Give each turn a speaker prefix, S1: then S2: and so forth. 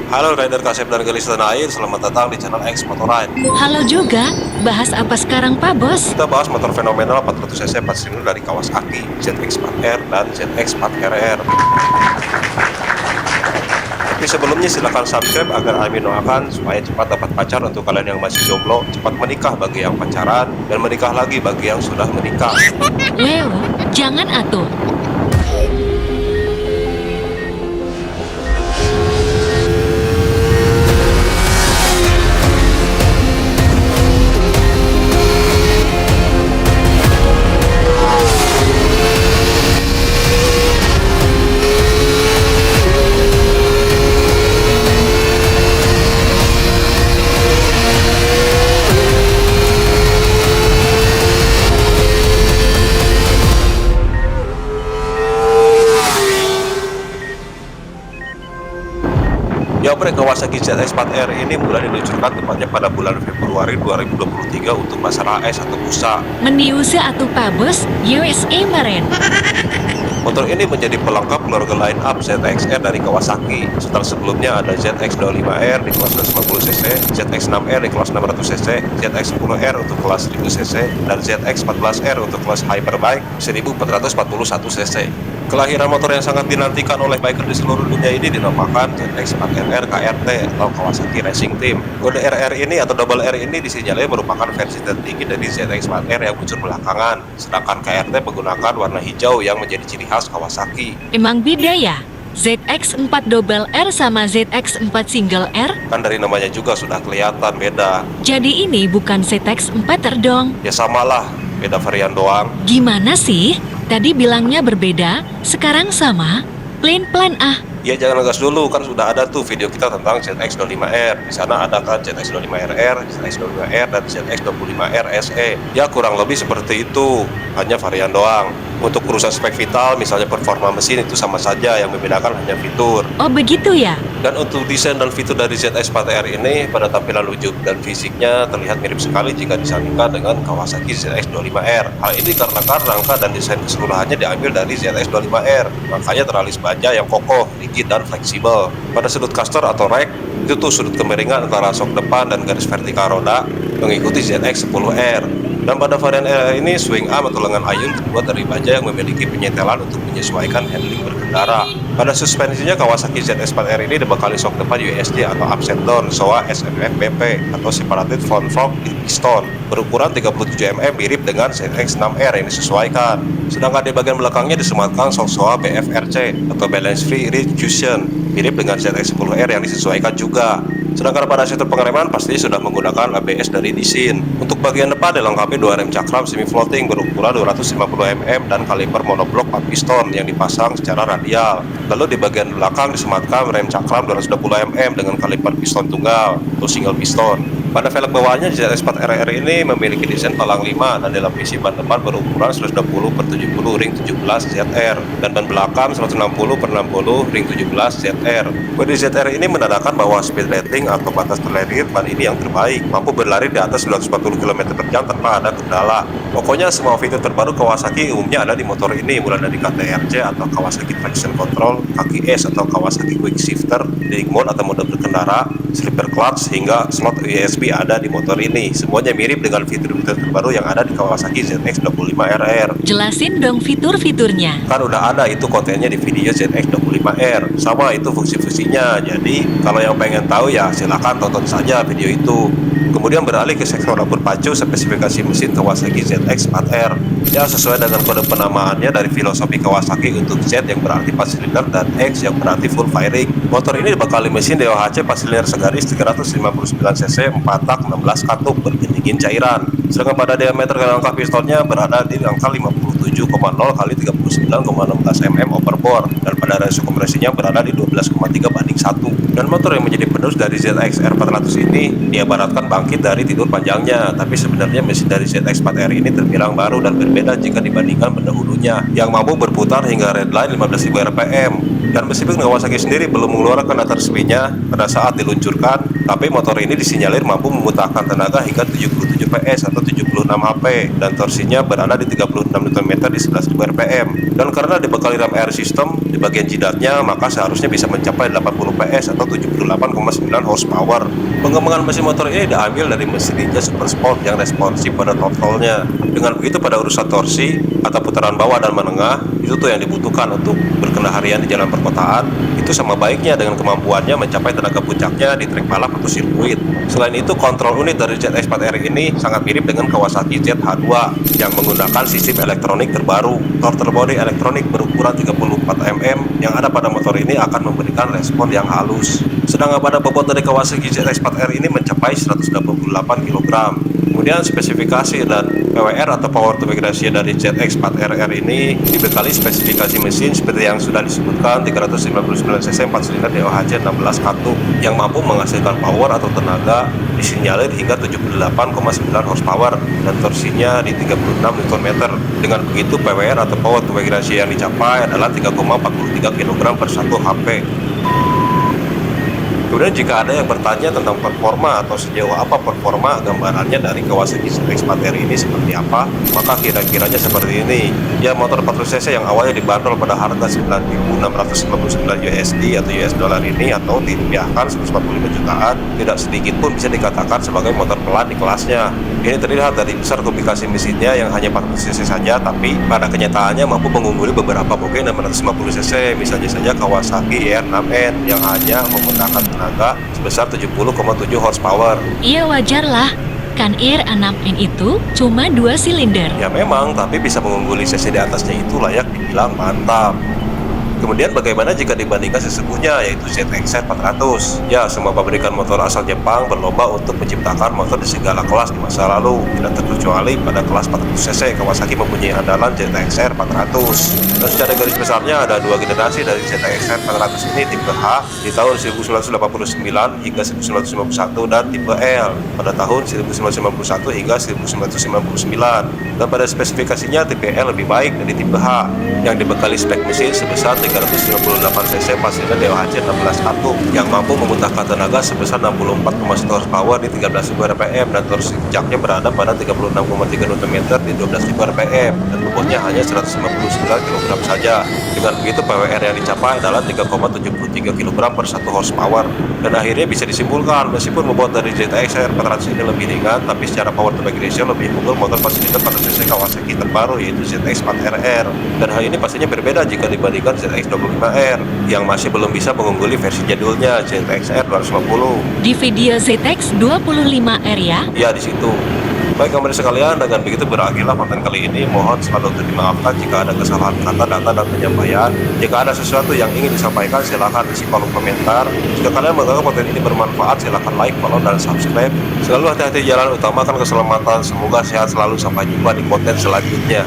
S1: Halo rider Kasep dan Gelis Tanah Air, selamat datang di channel X Motorride.
S2: Halo juga, bahas apa sekarang Pak Bos?
S1: Kita bahas motor fenomenal 400cc 4 silinder dari Kawasaki, ZX4R dan ZX4RR. Tapi sebelumnya silahkan subscribe agar Amin doakan supaya cepat dapat pacar untuk kalian yang masih jomblo, cepat menikah bagi yang pacaran, dan menikah lagi bagi yang sudah menikah.
S2: Leo, jangan atuh.
S1: Ya, brand Kawasaki ZX4R ini mulai diluncurkan tepatnya pada bulan Februari 2023 untuk pasar AS atau USA.
S2: Meniuse atuh Pak Bos, USA meren.
S1: Motor ini menjadi pelengkap keluarga line up ZX-R dari Kawasaki. Setelah sebelumnya ada ZX25R di kelas 150cc, ZX6R di kelas 600cc, ZX10R untuk kelas 1000cc, dan ZX14R untuk kelas Hyperbike 1441cc. Kelahiran motor yang sangat dinantikan oleh biker di seluruh dunia ini dinamakan ZX4RR KRT atau Kawasaki Racing Team. Kode RR ini atau double R ini disinyalir merupakan versi tertinggi dari ZX4R yang muncul belakangan, sedangkan KRT menggunakan warna hijau yang menjadi ciri khas Kawasaki.
S2: Emang beda ya? ZX4 double R sama ZX4 single R?
S1: Kan dari namanya juga sudah kelihatan beda.
S2: Jadi ini bukan ZX4R dong.
S1: Ya samalah, beda varian doang.
S2: Gimana sih? Tadi bilangnya berbeda, sekarang sama? Plain-plain ah.
S1: Ya jangan ngegas dulu, kan sudah ada tuh video kita tentang ZX25R. Di sana ada kan ZX25RR, ZX25R, dan ZX25R SE. Ya kurang lebih seperti itu, hanya varian doang. Untuk urusan spek vital, misalnya performa mesin itu sama saja, yang membedakan hanya fitur.
S2: Oh begitu ya?
S1: Dan untuk desain dan fitur dari ZX4R ini, pada tampilan wujud dan fisiknya terlihat mirip sekali jika disandingkan dengan Kawasaki ZX25R. Hal ini karena rangka dan desain keseluruhannya diambil dari ZX25R, makanya teralis baja yang kokoh, rigid, dan fleksibel. Pada sudut caster atau rack, itu tuh sudut kemiringan antara sok depan dan garis vertikal roda mengikuti ZX10R. Dan pada varian R ini swing arm atau lengan ayun terbuat dari baja yang memiliki penyetelan untuk menyesuaikan handling berkendara. Pada suspensinya Kawasaki ZX4R ini dibekali sok depan USD atau upside down SOA SMFBP atau separated front fork piston berukuran 37 mm mirip dengan ZX6R yang disesuaikan. Sedangkan di bagian belakangnya disematkan sok SOA BFRC atau balance free rear cushion mirip dengan ZX10R yang disesuaikan juga. Sedangkan pada sistem pengereman pastinya sudah menggunakan ABS dari Nissin. Untuk bagian depan dilengkapi dua rem cakram semi floating berukuran 250 mm dan kaliper monoblok 4 piston yang dipasang secara radial. Lalu di bagian belakang disematkan rem cakram 220 mm dengan kaliper piston tunggal atau single piston. Pada velg bawahnya ZX4RR ini memiliki desain palang 5 dan dilapisi ban depan berukuran 120 per 70 ring 17 ZR dan ban belakang 160 per 60 ring 17 ZR. Bodi ZR ini menandakan bahwa speed rating atau batas tolerir ban ini yang terbaik, mampu berlari di atas 940 km per jam tanpa ada kendala. Pokoknya semua fitur terbaru Kawasaki umumnya ada di motor ini, mulai dari KTRC atau Kawasaki Traction Control, kaki S atau Kawasaki Quick Shifter, Dynamic Mode atau mode berkendara, slipper clutch hingga slot USB ada di motor ini. Semuanya mirip dengan fitur-fitur terbaru yang ada di Kawasaki ZX25RR.
S2: Jelasin dong fitur-fiturnya.
S1: Kan udah ada itu kontennya di video ZX25R. Sama itu fungsi-fungsinya. Jadi kalau yang pengen tahu ya silahkan tonton saja video itu. Kemudian beralih ke sektor dapur pacu spesifikasi mesin Kawasaki ZX4R. Ya sesuai dengan kode penamaannya dari filosofi Kawasaki untuk Z yang berarti 4 silinder dan X yang berarti full firing. Motor ini dibekali mesin DOHC 4 silinder segaris 359cc 4 tak 16 katup berpendingin cairan. Sedangkan pada diameter rangka pistonnya berada di angka 57,0 kali 39,16 mm overbore dan pada rasio kompresinya berada di 12,3:1. Dan motor yang menjadi penerus dari ZX-R 400 ini diibaratkan bangkit dari tidur panjangnya, tapi sebenarnya mesin dari ZX4R ini terbilang baru dan berbeda jika dibandingkan pendahulunya yang mampu berputar hingga redline 15.000 rpm. Dan meskipun Kawasaki sendiri belum mengeluarkan data resminya pada saat diluncurkan, tapi motor ini disinyalir mampu mampu memutarkan tenaga hingga 77 PS atau 76 HP, dan torsinya berada di 36 Nm di 11.000 rpm. Dan karena dibekali rem air system di bagian jidatnya, maka seharusnya bisa mencapai 80 PS atau 78,9 horsepower. Pengembangan mesin motor ini diambil dari mesin Ninja Super Sport yang responsif pada throttle-nya. Dengan begitu, pada urusan torsi atau putaran bawah dan menengah, itu tuh yang dibutuhkan untuk berkendara harian di jalan perkotaan, itu sama baiknya dengan kemampuannya mencapai tenaga puncaknya di trek balap atau sirkuit. Selain itu, kontrol unit dari ZX4R ini sangat mirip dengan Kawasaki ZH2 yang menggunakan sistem elektronik terbaru. Throttle body elektronik berukuran 34 mm yang ada pada motor ini akan memberikan respon yang halus. Sedangkan pada bobot dari Kawasaki ZX4R ini mencapai 188 kg. Kemudian spesifikasi dan PWR atau power to weight ratio dari ZX4RR ini dibekali spesifikasi mesin seperti yang sudah disebutkan, 399 cc 4 silinder DOHC 16 katup yang mampu menghasilkan power atau tenaga disinyalir hingga 78,9 horsepower dan torsinya di 36 Nm. Dengan begitu, PWR atau power to weight ratio yang dicapai adalah 3,43 kg per 1 HP. Kemudian jika ada yang bertanya tentang performa atau sejauh apa performa gambarannya dari Kawasaki ZX4R ini seperti apa, maka kira-kiranya seperti ini. Ya, motor 40 cc yang awalnya dibanderol pada harga 9.699 USD atau US dollar ini, atau dirupiahkan 145 jutaan, tidak sedikit pun bisa dikatakan sebagai motor pelan di kelasnya. Ini terlihat dari besar komplikasi mesinnya yang hanya 40 cc saja, tapi pada kenyataannya mampu mengungguli beberapa boke 650 cc, misalnya saja Kawasaki ER6N yang hanya menggunakan tenaga sebesar 70,7 horsepower.
S2: Iya, wajar lah. Kan ER6N itu cuma 2 silinder.
S1: Ya memang, tapi bisa mengungguli cc di atasnya itu layak dibilang mantap. Kemudian bagaimana jika dibandingkan sesungguhnya, yaitu ZX-R 400? Ya, semua pabrikan motor asal Jepang berlomba untuk menciptakan motor di segala kelas di masa lalu, tidak terkecuali pada kelas 400 cc. Kawasaki mempunyai andalan ZX-R 400. Dan secara garis besarnya ada dua generasi dari ZX-R 400 ini, tipe H di tahun 1989 hingga 1991 dan tipe L pada tahun 1991 hingga 1999. Dan pada spesifikasinya tipe L lebih baik dari tipe H yang dibekali spek mesin sebesar 398 cc 4 silinder DOHC 16 katup yang mampu memuntahkan tenaga sebesar 64,1 horsepower di 13.000 rpm dan torsi puncaknya berada pada 36,3 Nm di 12.000 rpm dan bobotnya hanya 159 kg saja. Dengan begitu, PWR yang dicapai adalah 3,73 kg per 1 horsepower. Dan akhirnya bisa disimpulkan, meskipun bobot dari ZX-R 400 ini lebih ringan, tapi secara power to weight ratio lebih unggul motor 4 silinder 400 cc Kawasaki terbaru, yaitu ZX4RR. Dan hal ini pastinya berbeda jika dibandingkan ZX25R yang masih belum bisa mengungguli versi jadulnya ZX-R 250.
S2: Di video ZX25R ya?
S1: Ya, di situ. Baik kawan sekalian, dengan begitu berakhirlah konten kali ini. Mohon selalu dimaafkan jika ada kesalahan kata, data, dan penyampaian. Jika ada sesuatu yang ingin disampaikan, silahkan isi kolom komentar. Jika kalian menganggap konten ini bermanfaat, silahkan like, follow, dan subscribe. Selalu hati-hati jalan, utamakan keselamatan. Semoga sehat selalu. Sampai jumpa di konten selanjutnya.